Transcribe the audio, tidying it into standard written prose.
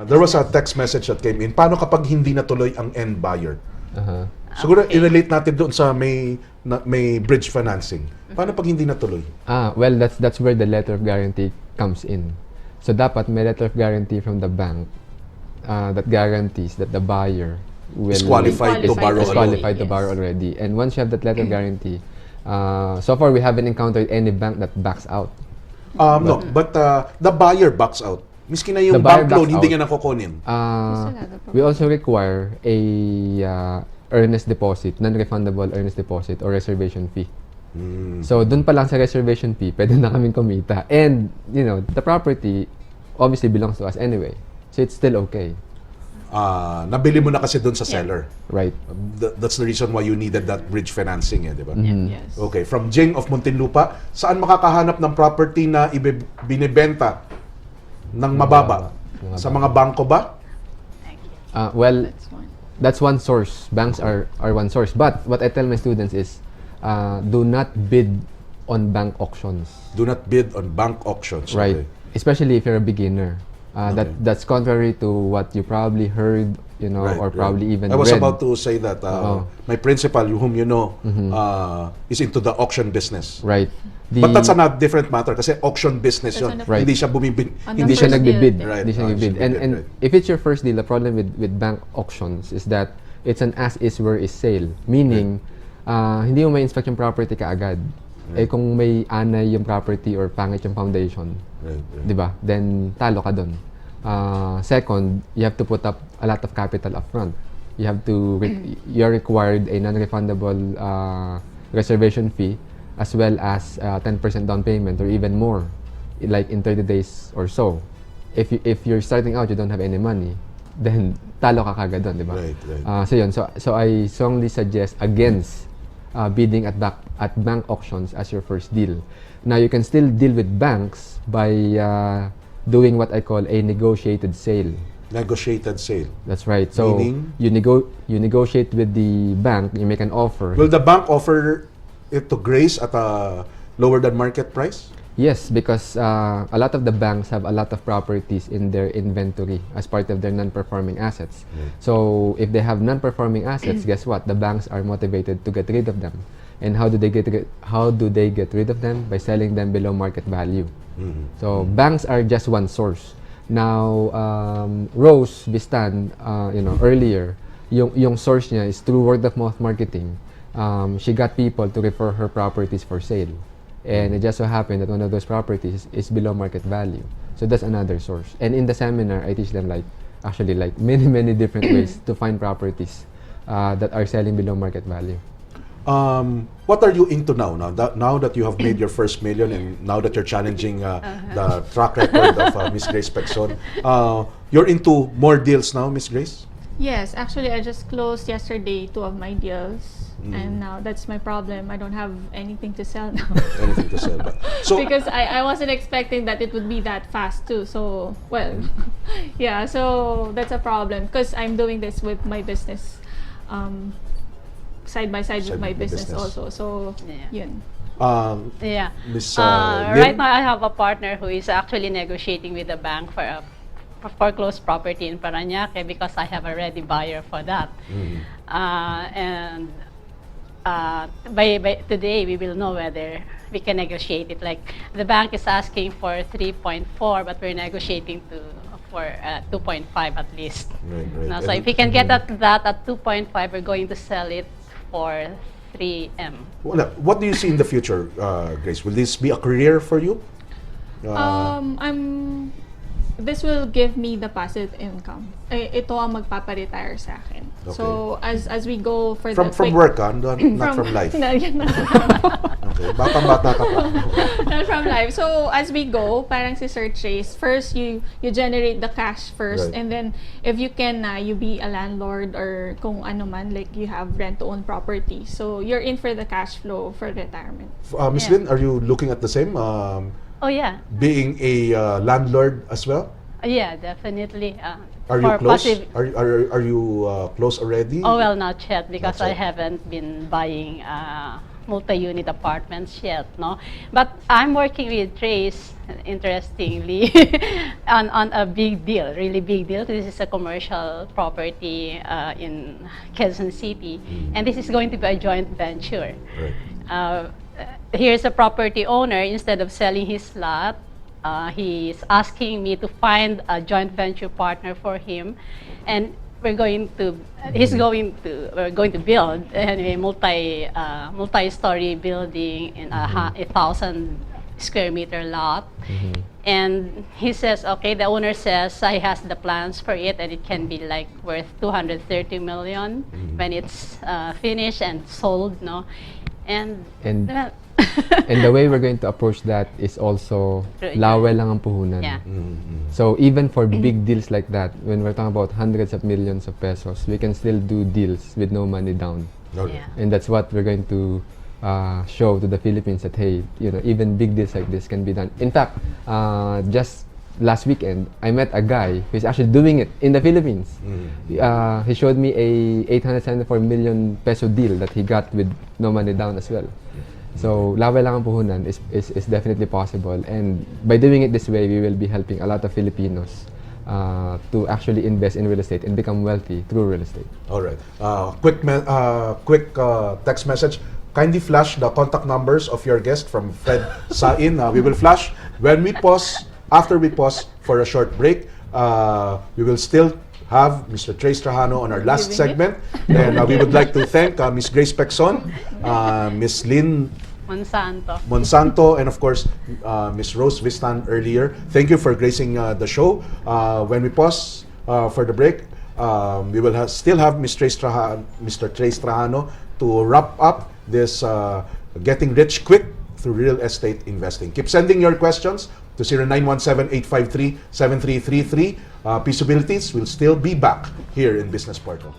There was a text message that came in. Paano kapag hindi natuloy ang end buyer? Siguro Okay. i-relate natin doon sa may bridge financing. Paano pag hindi natuloy? Well, that's where the letter of guarantee comes in. So dapat may letter of guarantee from the bank that guarantees that the buyer will Is qualified to borrow is a loan. qualified to borrow already. And once you have that letter of guarantee, so far we haven't encountered any bank that backs out. No, but the buyer backs out. Miski na yung The buyer bank loan, backs hindi out. niya nakukunin. We also require a earnest deposit, non-refundable earnest deposit or reservation fee. So dun pa lang sa reservation fee, pwede na kaming kumita. And the property obviously belongs to us anyway. So it's still okay. Nabili mo na kasi doon sa seller. Right. That's the reason why you needed that bridge financing, di ba? Yes. Okay, from Jing of Muntinlupa, saan makakahanap ng property na binibenta ng mababa? Sa mga bangko ba? Thank you. Well, That's one. that's one source. Banks are one source. But what I tell my students is, do not bid on bank auctions. Do not bid on bank auctions. Right. Okay. Especially if you're a beginner. That's contrary to what you probably heard, Right, or probably even I was read. about to say that my principal, whom you know, is into the auction business. Right. But that's a not different matter kasi auction business That's yun. on the Right. Hindi siya bumibid. On Hindi the siya first nagbibid. deal. Right. Hindi siya nagbibid. And if it's your first deal, the problem with bank auctions is that it's an as is where is sale. Meaning, hindi mo may inspect yung property kaagad. Eh kung may anay yung property or pangit yung foundation, Right. di ba? Then talo ka doon. Second, you have to put up a lot of capital upfront. You have to you're required a non-refundable reservation fee as well as 10% down payment or even more, like in 30 days or so. If you're starting out, you don't have any money, then talo ka kagad doon, di ba? Right, right. So yun. So I strongly suggest against bidding at bank auctions as your first deal. Now you can still deal with banks by doing what I call a negotiated sale. Negotiated sale. That's right. So Meaning? you negotiate with the bank, you make an offer. Will the bank offer it to Grace at a lower than market price? Yes, because a lot of the banks have a lot of properties in their inventory as part of their non-performing assets. So if they have non-performing assets, guess what? The banks are motivated to get rid of them. And how do they get rid of them? By selling them below market value. So banks are just one source. Now, Rose Bistan, earlier, yung source niya is through word of mouth marketing. She got people to refer her properties for sale. And it just so happened that one of those properties is below market value. So that's another source. And in the seminar, I teach them like many different ways to find properties that are selling below market value. What are you into now? Now that you have made your first million and now that you're challenging the track record of Miss Grace Pexon, you're into more deals now, Miss Grace? Yes, actually, I just closed yesterday 2 of my deals, and now that's my problem. I don't have anything to sell now. Anything to sell? So, Because I wasn't expecting that it would be that fast too. So, well, yeah, so that's a problem because I'm doing this with my business, side by side with my business also. So, Yeah. yun. Yeah. Miss Right Lynn? now, I have a partner who is actually negotiating with the bank for a foreclosed property in Parañaque because I have a ready buyer for that. And by today, we will know whether we can negotiate it. Like the bank is asking for 3.4, but we're negotiating for 2.5 at least. Right. Now, so if we can get that at 2.5, we're going to sell it for 3M. What do you see in the future, Grace? Will this be a career for you? This will give me the passive income. Ito ang magpapa-retire sa akin. Okay. So, as we go for From work, not from life. Yan na. Okay, batang-bata ka pa. Not from life. So, as we go, parang si Sir Chase, first you generate the cash first, Right. and then if you can, you be a landlord or kung ano man, like you have rent-to-own property. So, you're in for the cash flow for retirement. Miss Lynn, are you looking at the same? Oh yeah, Being a landlord as well? yeah, definitely. Are you for close? passive- Are you close already? Oh well, not yet because Not I yet. haven't been buying multi-unit apartments yet, no? But I'm working with Trace, interestingly, on a big deal, really big deal. This is a commercial property in Quezon City, and this is going to be a joint venture. Right. Here's a property owner, instead of selling his lot, he's asking me to find a joint venture partner for him, and we're going to build a multi-story building in a 1,000 square meter lot. And he says, okay, the owner says he has the plans for it, and it can be like worth 230 million when it's finished and sold, no? And And the way we're going to approach that is also lawe lang ang puhunan. yeah. So even for big deals like that, when we're talking about hundreds of millions of pesos, we can still do deals with no money down. Okay. Yeah. And that's what we're going to show to the Philippines, that hey, you know, even big deals like this can be done. In fact, just last weekend, I met a guy who's actually doing it in the Philippines. He showed me a 874 million peso deal that he got with no money down as well. So, lawe lang ang puhunan is definitely possible. And by doing it this way, we will be helping a lot of Filipinos to actually invest in real estate and become wealthy through real estate. All right. Quick text message. Kindly flash the contact numbers of your guest from Fred Sain. We will flash when we pause. After we pause for a short break, we will still have Mr. Trace Trajano on our last segment. And we would like to thank Ms. Grace Pecson, Ms. Lynn Monsanto, and of course, Ms. Rose Vistan earlier. Thank you for gracing the show. When we pause for the break, we will still have Mr. Trace Trajano to wrap up this getting rich quick through real estate investing. Keep sending your questions to 0917-853-7333. Pisobilities will still be back here in Business Portal.